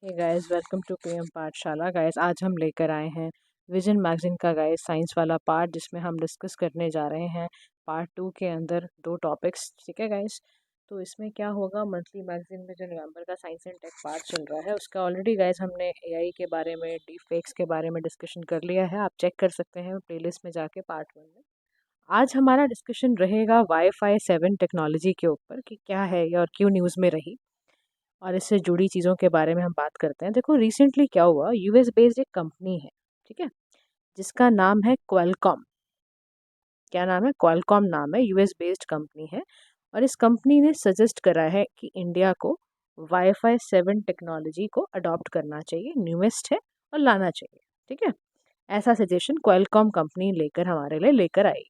Hey guys, welcome to PM Pathshala. Guys, आज हम लेकर आए हैं विजन मैगजीन का गाइस साइंस वाला पार्ट, जिसमें हम डिस्कस करने जा रहे हैं पार्ट 2 के अंदर 2 टॉपिक्स। ठीक है गाइस, तो इसमें क्या होगा, मंथली मैगजीन में जो नवंबर का साइंस एंड टेक पार्ट चल रहा है उसका ऑलरेडी गाइस हमने एआई के बारे में, डीप फेक्स के बारे में डिस्कशन कर लिया है। आप चेक कर सकते हैं प्लेलिस्ट में जाके पार्ट 1 में। आज हमारा डिस्कशन रहेगा वाईफाई 7 टेक्नोलॉजी के ऊपर कि क्या है ये और क्यों न्यूज़ में रही, और इससे जुड़ी चीज़ों के बारे में हम बात करते हैं। देखो, रिसेंटली क्या हुआ, यूएस बेस्ड एक कंपनी है, ठीक है, जिसका नाम है क्वालकॉम। क्या नाम है? क्वालकॉम नाम है, यूएस बेस्ड कंपनी है। और इस कंपनी ने सजेस्ट करा है कि इंडिया को वाईफाई 7 टेक्नोलॉजी को अडॉप्ट करना चाहिए, न्यूएस्ट है और लाना चाहिए। ठीक है, ऐसा सजेशन क्वालकॉम कंपनी लेकर हमारे लिए लेकर आई।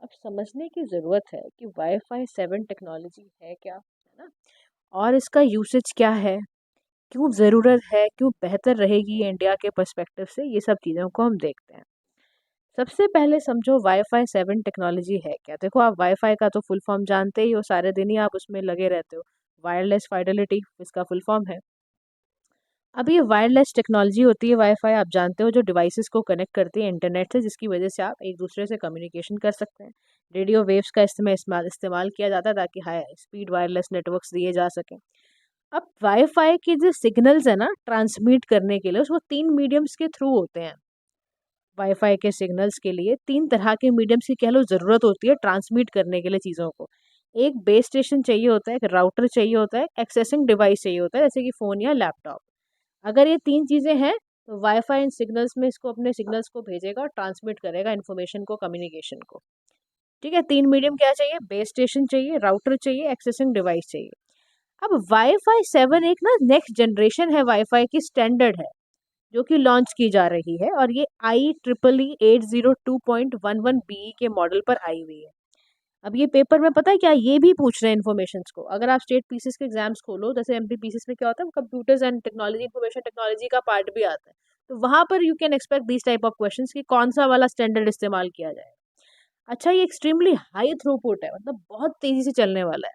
अब समझने की ज़रूरत है कि वाईफाई 7 टेक्नोलॉजी है क्या, है ना, और इसका यूसेज क्या है, क्यों ज़रूरत है, क्यों बेहतर रहेगी इंडिया के पर्सपेक्टिव से, ये सब चीज़ों को हम देखते हैं। सबसे पहले समझो वाईफाई 7 टेक्नोलॉजी है क्या। देखो, आप वाईफाई का तो फुल फॉर्म जानते ही हो, सारे दिन ही आप उसमें लगे रहते हो। वायरलेस फाइडेलिटी इसका फुल फॉर्म है। अब ये वायरलेस टेक्नोलॉजी होती है वाईफाई, आप जानते हो, जो डिवाइसेस को कनेक्ट करती है इंटरनेट से, जिसकी वजह से आप एक दूसरे से कम्युनिकेशन कर सकते हैं। रेडियो वेव्स का इस्तेमाल किया जाता है ताकि हाई स्पीड वायरलेस नेटवर्क्स दिए जा सकें। अब वाईफाई के जो सिग्नल्स है ना, ट्रांसमिट करने के लिए उसको 3 मीडियम्स के थ्रू होते हैं। वाईफाई के सिग्नल्स के लिए 3 तरह के मीडियम्स की कह लो ज़रूरत होती है ट्रांसमिट करने के लिए चीज़ों को। एक बेस स्टेशन चाहिए होता है, एक राउटर चाहिए होता है, एक्सेसिंग डिवाइस चाहिए होता है, जैसे कि फ़ोन या लैपटॉप। अगर ये 3 चीज़ें हैं तो वाईफाई इन सिग्नल्स में इसको अपने सिग्नल्स को भेजेगा और ट्रांसमिट करेगा इन्फॉर्मेशन को, कम्युनिकेशन को। ठीक है, 3 मीडियम क्या चाहिए? बेस स्टेशन चाहिए, राउटर चाहिए, एक्सेसिंग डिवाइस चाहिए। अब वाईफाई 7 एक ना नेक्स्ट जनरेशन है, वाईफाई की स्टैंडर्ड है जो कि लॉन्च की जा रही है, और ये IEEE 802.11b के मॉडल पर आई हुई है। अब ये पेपर में पता है क्या, ये भी पूछ रहे हैं इन्फॉर्मेशन को। अगर आप स्टेट पीसीस के एग्जाम्स खोलो, जैसे एमपी पीसीस में क्या होता है, computers and technology, information technology का पार्ट भी आता है, तो वहां पर you can expect this type of questions कि कौन सा वाला स्टैंडर्ड इस्तेमाल किया जाए। अच्छा, ये एक्सट्रीमली हाई थ्रूपुट है, मतलब बहुत तेजी से चलने वाला है।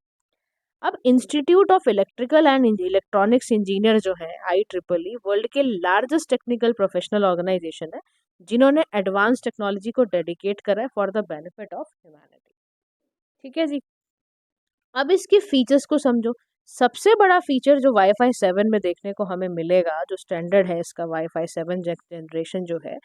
अब institute of electrical and electronics engineer जो है, IEEE वर्ल्ड के लार्जेस्ट टेक्निकल प्रोफेशनल ऑर्गेनाइजेशन है, जिन्होंने एडवांस टेक्नोलॉजी को डेडिकेट करा है for the benefit of humanity. ठीक है जी, अब इसके फीचर्स को समझो। सबसे बड़ा फीचर जो वाईफाई 7 में देखने को हमें मिलेगा, जो स्टैंडर्ड है इसका, वाईफाई 7 जनरेशन जो है,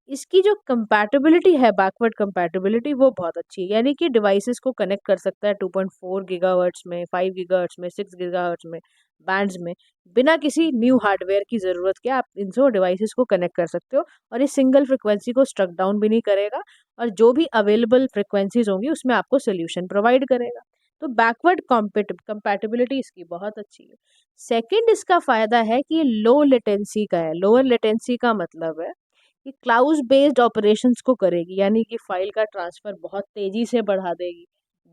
इसकी जो कंपैटिबिलिटी है, बैकवर्ड कंपैटिबिलिटी, वो बहुत अच्छी है। यानी कि डिवाइसेस को कनेक्ट कर सकता है 2.4 गीगाहर्ट्ज में, 5 गीगाहर्ट्ज में, 6 गीगाहर्ट्ज में, बैंड्स में, बिना किसी न्यू हार्डवेयर की ज़रूरत के आप इन सो डिवाइसेस को कनेक्ट कर सकते हो। और ये सिंगल फ्रिक्वेंसी को स्ट्रक डाउन भी नहीं करेगा, और जो भी अवेलेबल फ्रिक्वेंसीज होंगी उसमें आपको सोल्यूशन प्रोवाइड करेगा। तो बैकवर्ड कंपैटिबिलिटी इसकी बहुत अच्छी है। सेकंड इसका फ़ायदा है कि ये लो लेटेंसी का है। लोअर लेटेंसी का मतलब है कि क्लाउड बेस्ड ऑपरेशंस को करेगी, यानी कि फाइल का ट्रांसफ़र बहुत तेज़ी से बढ़ा देगी।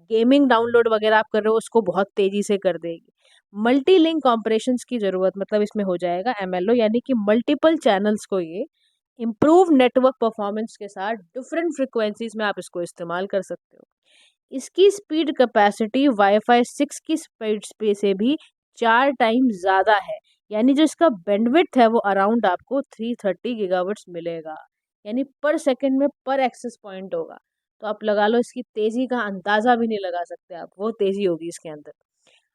गेमिंग डाउनलोड वगैरह आप कर रहे हो उसको बहुत तेज़ी से कर देगी। मल्टी लिंक ऑपरेशंस की ज़रूरत, मतलब इसमें हो जाएगा MLO, यानी कि मल्टीपल चैनल्स को ये इम्प्रूव नेटवर्क परफॉर्मेंस के साथ डिफरेंट फ्रिक्वेंसीज में आप इसको इस्तेमाल कर सकते हो। इसकी स्पीड कैपेसिटी वाईफाई 6 की स्पीड से भी 4 टाइम ज़्यादा है। यानी जो इसका बैंडविड्थ है वो अराउंड आपको 330 गीगाबिट्स मिलेगा, यानी पर सेकंड में पर एक्सेस पॉइंट होगा। तो आप लगा लो, इसकी तेज़ी का अंदाज़ा भी नहीं लगा सकते आप, वो तेज़ी होगी इसके अंदर।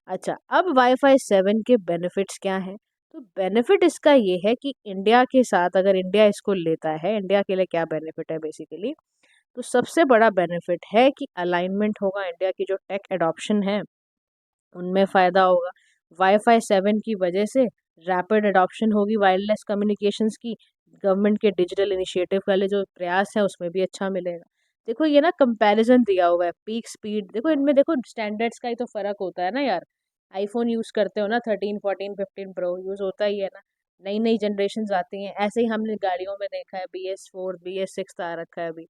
अच्छा, अब वाईफाई 7 के बेनिफिट्स क्या हैं? तो बेनिफिट इसका ये है कि इंडिया के साथ, अगर इंडिया इसको लेता है, इंडिया के लिए क्या बेनिफिट है बेसिकली, तो सबसे बड़ा बेनिफिट है कि अलाइनमेंट होगा, इंडिया की जो टेक एडॉप्शन है उनमें फ़ायदा होगा। वाईफाई 7 की वजह से रैपिड एडॉप्शन होगी वायरलेस कम्युनिकेशंस की। गवर्नमेंट के डिजिटल इनिशिएटिव वाले जो प्रयास हैं उसमें भी अच्छा मिलेगा। देखो, ये ना कंपैरिजन दिया हुआ है, पीक स्पीड, देखो इनमें, देखो स्टैंडर्ड्स का ही तो फ़र्क होता है ना यार। आईफोन यूज़ करते हो ना, 13, 14, 15 प्रो यूज़ होता ही है ना। नई नई जनरेशन आती हैं, ऐसे ही हमने गाड़ियों में देखा है, BS4 BS6 आ रखा है अभी।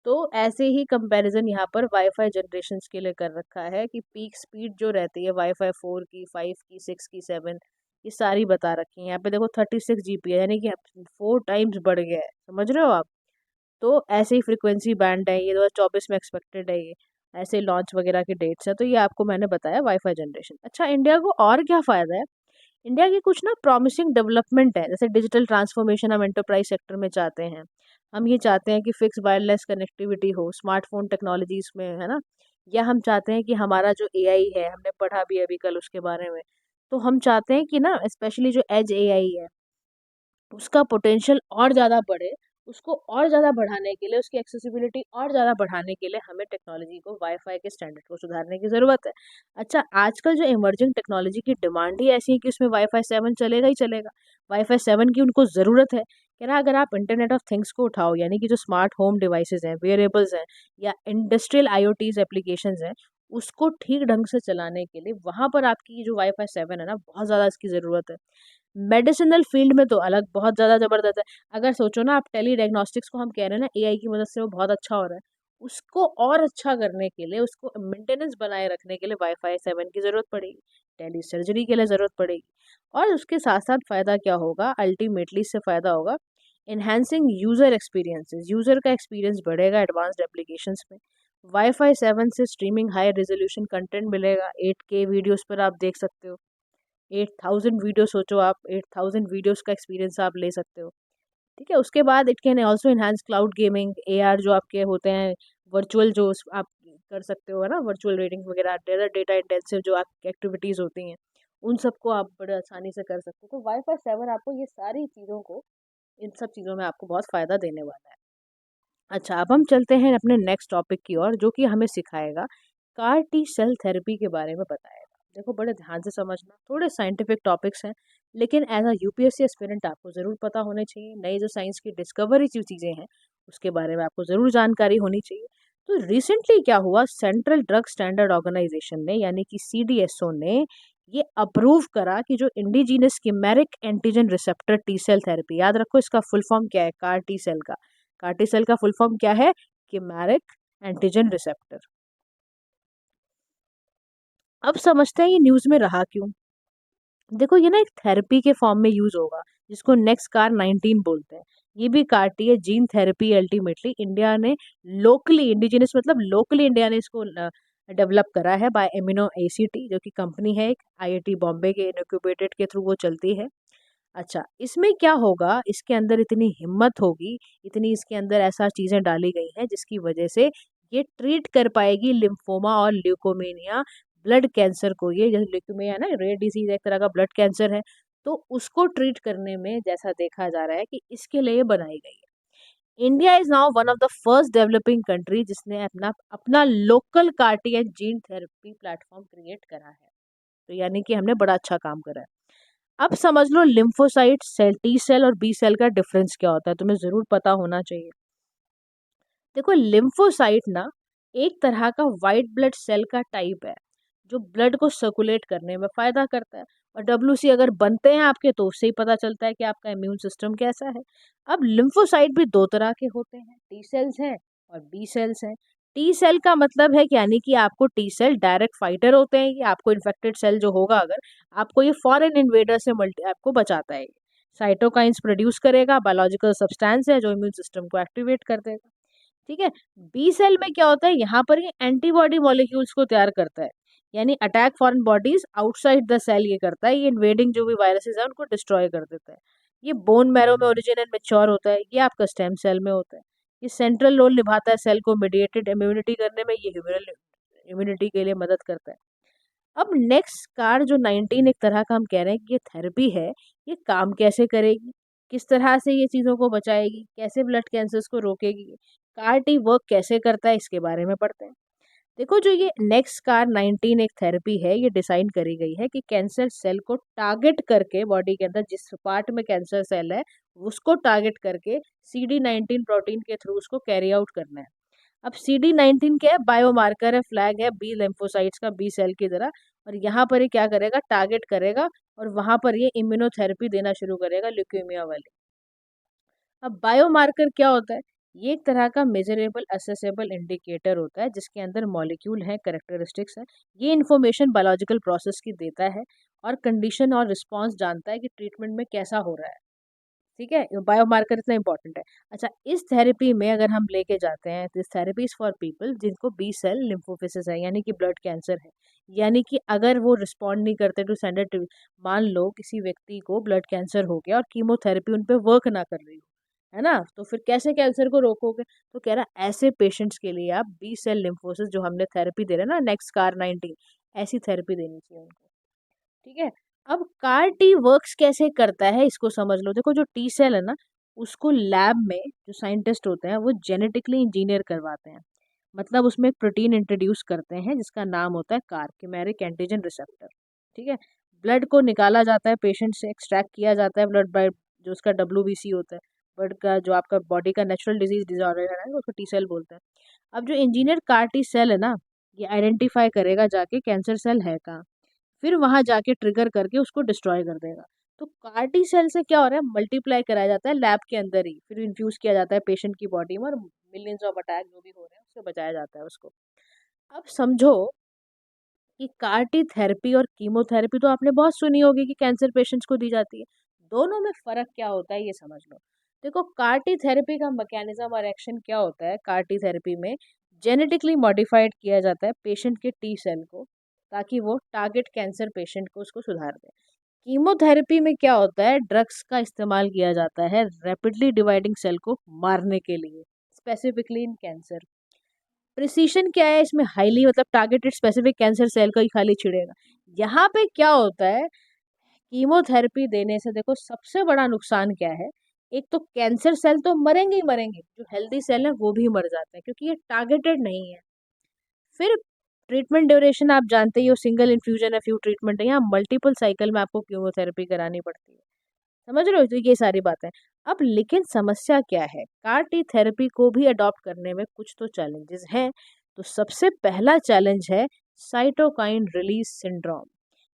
तो ऐसे ही कंपैरिजन यहाँ पर वाईफाई जनरेशन्स के लिए कर रखा है कि पीक स्पीड जो रहती है वाईफाई 4 की, 5 की, 6 की, 7, ये सारी बता रखी है। यहाँ पे देखो 36 GB है, यानी कि 4 टाइम्स बढ़ गया है, समझ रहे हो आप। तो ऐसे ही फ्रिक्वेंसी बैंड है, ये 2024 में एक्सपेक्टेड है, ये ऐसे लॉन्च वगैरह के डेट्स हैं। तो ये आपको मैंने बताया वाईफाई जनरेशन। अच्छा, इंडिया को और क्या फ़ायदा है? इंडिया की कुछ ना प्रॉमिसिंग डेवलपमेंट है, जैसे डिजिटल ट्रांसफॉर्मेशन हम एंटरप्राइज सेक्टर में चाहते हैं। हम ये चाहते हैं कि फिक्स वायरलेस कनेक्टिविटी हो स्मार्टफोन टेक्नोलॉजीज में, है ना। या हम चाहते हैं कि हमारा जो एआई है, हमने पढ़ा भी अभी कल उसके बारे में, तो हम चाहते हैं कि ना स्पेशली जो एज एआई है उसका पोटेंशियल और ज़्यादा बढ़े, उसको और ज़्यादा बढ़ाने के लिए, उसकी एक्सेसिबिलिटी और ज़्यादा बढ़ाने के लिए हमें टेक्नोलॉजी को वाईफ़ाई के स्टैंडर्ड को सुधारने की ज़रूरत है। अच्छा, आजकल जो इमर्जिंग टेक्नोलॉजी की डिमांड ही ऐसी है कि उसमें वाईफ़ाई 7 चलेगा ही चलेगा। वाईफ़ाई 7 की उनको ज़रूरत है। कह रहा अगर आप इंटरनेट ऑफ थिंग्स को उठाओ, यानी कि जो स्मार्ट होम डिवाइसेज़ हैं, वेयरेबल्स हैं या इंडस्ट्रियल आईओटीज़ एप्लीकेशंस हैं, उसको ठीक ढंग से चलाने के लिए वहाँ पर आपकी जो वाईफ़ाई 7 है ना, बहुत ज़्यादा इसकी ज़रूरत है। मेडिसिनल फील्ड में तो अलग बहुत ज़्यादा ज़बरदस्त है। अगर सोचो ना, आप टेली डायग्नोस्टिक्स को हम कह रहे हैं ना एआई की मदद से वो बहुत अच्छा हो रहा है। उसको और अच्छा करने के लिए, उसको मेंटेनेंस बनाए रखने के लिए वाईफ़ाई 7 की ज़रूरत पड़ेगी। टेली सर्जरी के लिए ज़रूरत पड़ेगी। और उसके साथ-साथ फ़ायदा क्या होगा, अल्टीमेटली इससे फ़ायदा होगा एनहांसिंग यूज़र एक्सपीरियंसेस। यूज़र का एक्सपीरियंस बढ़ेगा एडवांस्ड एप्लीकेशंस में। वाईफ़ाई 7 से स्ट्रीमिंग हाई रिज़ॉल्यूशन कंटेंट मिलेगा। 8K वीडियोज़ पर आप देख सकते हो। 8000 वीडियो सोचो आप, 8000 वीडियोस का एक्सपीरियंस आप ले सकते हो। ठीक है, उसके बाद it can also enhance cloud gaming, AR जो आपके होते हैं, वर्चुअल जो आप कर सकते हो, है ना, वर्चुअल रीडिंग वगैरह, डेटा इंटेंसिव जो आपकी एक्टिविटीज़ होती हैं, उन सबको आप बड़े आसानी से कर सकते हो। तो वाईफाई 7 आपको ये सारी चीज़ों को, इन सब चीज़ों में आपको बहुत फ़ायदा देने वाला है। अच्छा, अब हम चलते हैं अपने नेक्स्ट टॉपिक की ओर, जो कि हमें सिखाएगा कार टी सेल थेरेपी के बारे में बताएगा। देखो, बड़े ध्यान से समझना, थोड़े साइंटिफिक टॉपिक्स हैं, लेकिन एज अ यूपीएससी एस्पिरेंट आपको ज़रूर पता होने चाहिए। नई जो साइंस की डिस्कवरी जो चीज़ें हैं, उसके बारे में आपको ज़रूर जानकारी होनी चाहिए। तो रिसेंटली क्या हुआ, सेंट्रल ड्रग स्टैंडर्ड ऑर्गेनाइजेशन ने, यानी कि सीडीएसओ ने, ये अप्रूव करा कि जो indigenous chimeric antigen receptor T cell therapy, याद रखो इसका फुल फॉर्म क्या है, कार टी सेल का। कार्टी सेल का फुल फॉर्म क्या है, किमेरिक एंटीजन रिसेप्टर। अब समझते हैं ये न्यूज़ में रहा क्यों। देखो, ये ना एक थेरेपी के फॉर्म में यूज होगा, जिसको नेक्स्ट कार 19 बोलते हैं। ये भी कार्टी है, जीन थेरेपी। अल्टीमेटली इंडिया ने लोकली, इंडिजिनस मतलब लोकली इंडिया ने इसको डेवलप करा है बाय एमिनो एसीटी, जो कि कंपनी है एक आईआईटी बॉम्बे के इनक्यूबेटेड के थ्रू वो चलती है। अच्छा, इसमें क्या होगा, इसके अंदर इतनी हिम्मत होगी, इतनी इसके अंदर ऐसा चीज़ें डाली गई हैं जिसकी वजह से ये ट्रीट कर पाएगी लिम्फोमा और ल्यूकोमेनिया, ब्लड कैंसर को। ये जैसे ल्यूकेमिया है ना, रेयर डिजीज, एक तरह का ब्लड कैंसर है, तो उसको ट्रीट करने में जैसा देखा जा रहा है कि इसके लिए बनाई गई है। India is now one of the first developing country जिसने अपना अपना local CAR T and gene therapy platform create करा है। तो यानी कि हमने बड़ा अच्छा काम करा है। अब समझ लो लिम्फोसाइट सेल, टी सेल और बी सेल का डिफरेंस क्या होता है, तुम्हें ज़रूर पता होना चाहिए। देखो, लिम्फोसाइट ना एक तरह का वाइट ब्लड सेल का टाइप है, जो ब्लड को सर्कुलेट करने में फ़ायदा करता है। और डब्ल्यूसी अगर बनते हैं आपके, तो उससे ही पता चलता है कि आपका इम्यून सिस्टम कैसा है। अब लिम्फोसाइट भी दो तरह के होते हैं, टी सेल्स हैं और बी सेल्स हैं। टी सेल का मतलब है कि, यानी कि आपको टी सेल डायरेक्ट फाइटर होते हैं, कि आपको इन्फेक्टेड सेल जो होगा अगर, आपको ये फॉरेन इन्वेडर से मल्टी आपको बचाता है। साइटोकाइंस प्रोड्यूस करेगा, बायोलॉजिकल सब्सटेंस है जो इम्यून सिस्टम को एक्टिवेट कर देगा। ठीक है। बी सेल में क्या होता है, यहाँ पर ये एंटीबॉडी मॉलिक्यूल्स को तैयार करता है, यानी attack foreign bodies outside the cell ये करता है। ये इन्वेडिंग जो भी वायरसेस है उनको डिस्ट्रॉय कर देता है। ये बोन मैरो में ओरिजिन एंड मेच्योर होता है। ये आपका स्टेम सेल में होता है। ये सेंट्रल रोल निभाता है सेल को मेडिएटेड इम्यूनिटी करने में। ये ह्यूमरल इम्यूनिटी के लिए मदद करता है। अब नेक्स्ट कार जो 19 एक तरह का हम कह रहे हैं कि ये थेरेपी है, ये काम कैसे करेगी, किस तरह से ये चीज़ों को बचाएगी, कैसे ब्लड कैंसर्स को रोकेगी, कार टी वर्क कैसे करता है, इसके बारे में पढ़ते हैं। देखो, जो ये नेक्स्ट कार 19 एक थेरेपी है, ये डिज़ाइन करी गई है कि कैंसर सेल को टारगेट करके, बॉडी के अंदर जिस पार्ट में कैंसर सेल है उसको टारगेट करके CD19 प्रोटीन के थ्रू उसको कैरी आउट करना है। अब CD19 क्या है, बायोमार्कर है, फ्लैग है बी लिम्फोसाइट्स का, बी सेल की तरह। और यहाँ पर ये क्या करेगा, टारगेट करेगा और वहाँ पर ये इम्यूनोथेरेपी देना शुरू करेगा ल्यूकेमिया वाली। अब बायोमार्कर क्या होता है, ये एक तरह का मेजरेबल असेसेबल इंडिकेटर होता है, जिसके अंदर मॉलिक्यूल है, करेक्टरिस्टिक्स है। ये इन्फॉर्मेशन बायोलॉजिकल प्रोसेस की देता है और कंडीशन और रिस्पॉन्स जानता है कि ट्रीटमेंट में कैसा हो रहा है। ठीक है, बायोमार्कर इतना इंपॉर्टेंट है। अच्छा, इस थेरेपी में अगर हम लेके जाते हैं, this therapy is for people जिनको बी सेल लिम्फोसिस है, यानी कि ब्लड कैंसर है। यानी कि अगर वो रिस्पॉन्ड नहीं करते टू स्टैंडर्ड, मान लो किसी व्यक्ति को ब्लड कैंसर हो गया और कीमोथेरेपी उन पे वर्क ना कर रही हो, है ना, तो फिर कैसे कैंसर को रोकोगे? तो कह रहा ऐसे पेशेंट्स के लिए आप बी सेल लिम्फोसिस जो हमने थेरेपी दे रहे हैं ना, नेक्स्ट कार 19, ऐसी थेरेपी देनी चाहिए उनको। ठीक है, अब कार टी वर्क्स कैसे करता है इसको समझ लो। देखो, जो टी सेल है ना, उसको लैब में जो साइंटिस्ट होते हैं वो जेनेटिकली इंजीनियर करवाते हैं। मतलब उसमें एक प्रोटीन इंट्रोड्यूस करते हैं जिसका नाम होता है कार, किमेरिक एंटीजन रिसेप्टर। ठीक है, ब्लड को निकाला जाता है, पेशेंट से एक्सट्रैक्ट किया जाता है ब्लड बाय जो उसका WBC होता है, ब्लड का जो आपका बॉडी का नेचुरल डिजीज डिसऑर्डर है ना, उसको टी सेल बोलते हैं। अब जो इंजीनियर कार टी सेल है ना, ये आइडेंटिफाई करेगा जाके कैंसर सेल है कहाँ, फिर वहां जाके ट्रिगर करके उसको डिस्ट्रॉय कर देगा। तो कार्टी सेल से क्या हो रहा है, मल्टीप्लाई कराया जाता है लैब के अंदर ही, फिर इन्फ्यूज किया जाता है पेशेंट की बॉडी में, और मिलियंस ऑफ अटैक जो भी हो रहे हैं उससे बचाया जाता है उसको। अब समझो कि कार्टी थेरेपी और कीमोथेरेपी तो आपने बहुत सुनी होगी कि कैंसर पेशेंट्स को दी जाती है। दोनों में फर्क क्या होता है ये समझ लो। देखो, कार्टी थेरेपी का मैकेनिज्म और एक्शन क्या होता है, कार्टी थेरेपी में जेनेटिकली मॉडिफाइड किया जाता है पेशेंट के टी सेल को, ताकि वो टारगेट कैंसर पेशेंट को उसको सुधार दे। कीमोथेरेपी में क्या होता है, ड्रग्स का इस्तेमाल किया जाता है रैपिडली डिवाइडिंग सेल को मारने के लिए, स्पेसिफिकली इन कैंसर। प्रिसीशन क्या है इसमें, हाईली मतलब टारगेटेड स्पेसिफिक कैंसर सेल का ही खाली छिड़ेगा। यहाँ पे क्या होता है, कीमोथेरेपी देने से देखो सबसे बड़ा नुकसान क्या है, एक तो कैंसर सेल तो मरेंगे ही मरेंगे, जो हेल्दी सेल है वो भी मर जाते हैं क्योंकि ये टारगेटेड नहीं है। फिर ट्रीटमेंट ड्यूरेशन आप जानते ही हो, सिंगल इन्फ्यूजन है, फ्यू ट्रीटमेंट है, यहाँ मल्टीपल साइकिल में आपको कीमोथेरेपी करानी पड़ती है। समझ रहे हो, तो ये सारी बातें। अब लेकिन समस्या क्या है, कार टी थेरेपी को भी अडॉप्ट करने में कुछ तो चैलेंजेस हैं। तो सबसे पहला चैलेंज है साइटोकाइन रिलीज सिंड्रोम।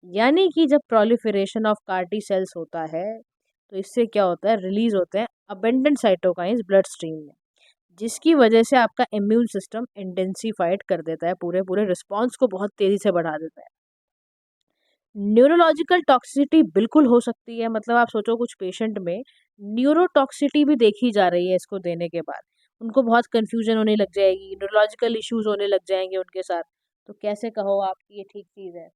यानी कि जब proliferation of car T cells होता है, तो इससे क्या होता है, रिलीज होते हैं अबेंडेंट साइटोकाइंस ब्लड स्ट्रीम में, जिसकी वजह से आपका इम्यून सिस्टम इंटेंसिफाइड कर देता है, पूरे पूरे रिस्पॉन्स को बहुत तेजी से बढ़ा देता है। न्यूरोलॉजिकल टॉक्सिसिटी बिल्कुल हो सकती है, मतलब आप सोचो कुछ पेशेंट में न्यूरोटॉक्सिसिटी भी देखी जा रही है इसको देने के बाद, उनको बहुत कंफ्यूजन होने लग जाएगी, न्यूरोलॉजिकल इश्यूज होने लग जाएंगे उनके साथ। तो कैसे कहो आप कि ये ठीक चीज़ है?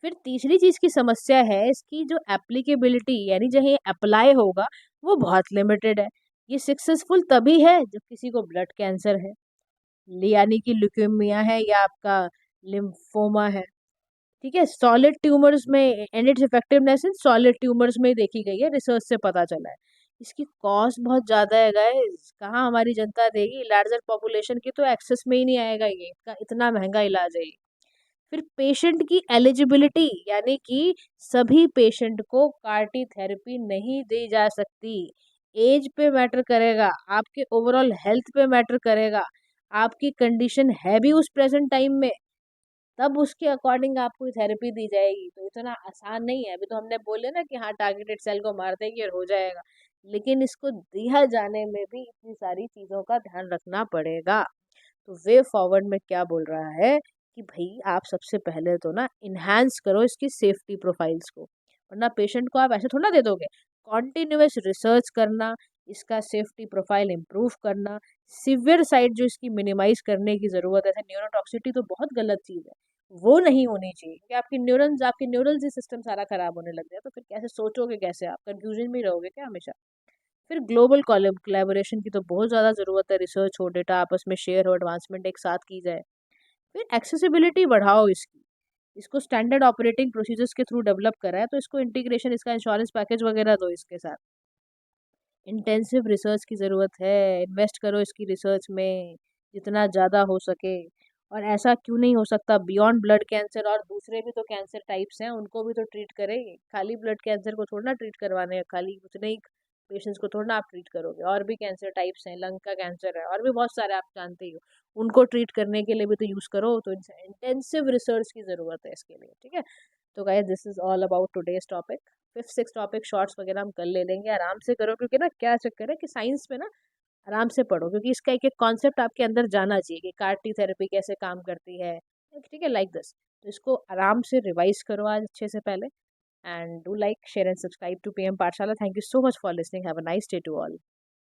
फिर तीसरी चीज़ की समस्या है इसकी जो एप्लीकेबिलिटी, यानी जहाँ ये अप्लाई होगा वो बहुत लिमिटेड है। ये सक्सेसफुल तभी है जब किसी को ब्लड कैंसर है, यानी कि ल्यूकेमिया है या आपका लिम्फोमा है। ठीक है, सॉलिड ट्यूमर्स में and it's effectiveness in solid tumours में देखी गई है, रिसर्च से पता चला है। इसकी कॉस्ट बहुत ज़्यादा है गाइस, कहाँ हमारी जनता देगी, लार्जर पॉपुलेशन की तो एक्सेस में ही नहीं आएगा ये, इतना महंगा इलाज है ये। फिर पेशेंट की एलिजिबिलिटी, यानी कि सभी पेशेंट को कार्टी थेरेपी नहीं दी जा सकती। एज पे मैटर करेगा, आपके ओवरऑल हेल्थ पे मैटर करेगा, आपकी कंडीशन है भी उस प्रेजेंट टाइम में, तब उसके अकॉर्डिंग आपको थेरेपी दी जाएगी। तो इतना आसान नहीं है। अभी तो हमने बोले ना कि हाँ टारगेटेड सेल को मार देगी और हो जाएगा, लेकिन इसको दिया जाने में भी इतनी सारी चीज़ों का ध्यान रखना पड़ेगा। तो वे फॉरवर्ड में क्या बोल रहा है कि भाई आप सबसे पहले तो ना इन्हांस करो इसकी सेफ्टी प्रोफाइल्स को, वरना पेशेंट को आप ऐसे थोड़ा दे दोगे। कॉन्टिन्यूस रिसर्च करना, इसका सेफ्टी प्रोफाइल इम्प्रूव करना, सिवियर साइड जो इसकी मिनिमाइज करने की ज़रूरत है। न्यूरोटॉक्सिटी तो बहुत गलत चीज़ है, वो नहीं होनी चाहिए क्योंकि आपकी न्यूरल सिस्टम सारा खराब होने लग गया, तो फिर कैसे सोचोगे, कैसे आप कंफ्यूजन में रहोगे क्या हमेशा। फिर ग्लोबल कोलैबोरेशन की तो बहुत ज़्यादा ज़रूरत है, रिसर्च हो, डेटा आपस में शेयर हो, एडवांसमेंट एक साथ की जाए। फिर एक्सेसिबिलिटी बढ़ाओ इसकी, इसको स्टैंडर्ड ऑपरेटिंग प्रोसीजर्स के थ्रू डेवलप करा है, तो इसको इंटीग्रेशन, इसका इंश्योरेंस पैकेज वगैरह दो इसके साथ। इंटेंसिव रिसर्च की ज़रूरत है, इन्वेस्ट करो इसकी रिसर्च में जितना ज़्यादा हो सके। और ऐसा क्यों नहीं हो सकता, बियॉन्ड ब्लड कैंसर और दूसरे भी तो कैंसर टाइप्स हैं, उनको भी तो ट्रीट करें। खाली ब्लड कैंसर को थोड़ा ना ट्रीट करवाने हैं, खाली उतने ही पेशेंट्स को थोड़ा ना आप ट्रीट करोगे, और भी कैंसर टाइप्स हैं, लंग का कैंसर है और भी बहुत सारे आप जानते ही हो, उनको ट्रीट करने के लिए भी तो यूज़ करो। तो इंटेंसिव रिसर्च की ज़रूरत है इसके लिए। ठीक है, तो guys this is all about today's topic. Fifth six topic shorts वगैरह हम कर ले लेंगे, आराम से करो, क्योंकि ना क्या चक्कर है कि साइंस में ना आराम से पढ़ो, क्योंकि इसका एक एक कॉन्सेप्ट आपके अंदर जाना चाहिए कि कार्टी थेरेपी कैसे काम करती है। ठीक है, लाइक दिस। तो इसको आराम से रिवाइज करो आज अच्छे से पहले, and do like, share and subscribe to PM Pathshala. Thank you so much for listening. Have a nice day to all.